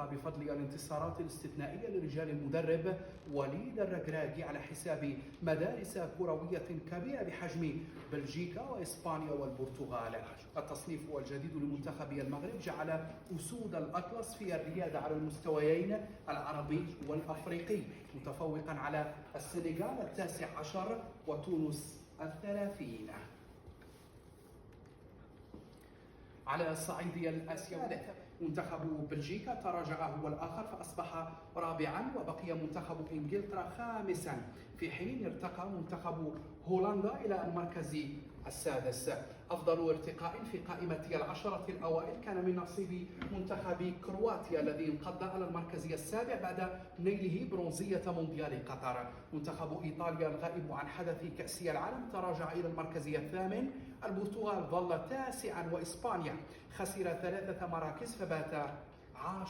تحقق بفضل الانتصارات الاستثنائية لرجال المدرب وليد الركراكي على حساب مدارس كروية كبيرة بحجم بلجيكا وإسبانيا والبرتغال. التصنيف الجديد لمنتخب المغرب جعل أسود الأطلس في الريادة على المستويين العربي والأفريقي، متفوقا على السنغال 19 وتونس 30. على الصعيد الآسيوي منتخب بلجيكا تراجع هو الآخر فأصبح رابعا، وبقي منتخب إنجلترا خامسا، في حين ارتقى منتخب هولندا إلى المركز السادس. أفضل ارتقاء في قائمة العشرة الأوائل كان من نصيب منتخب كرواتيا الذي انقض على المركز السابع بعد نيله برونزية مونديال قطر. منتخب إيطاليا الغائب عن حدث كأس العالم تراجع إلى المركز الثامن. البرتغال ظل تاسعا، وإسبانيا خسر 3 مراكز فبات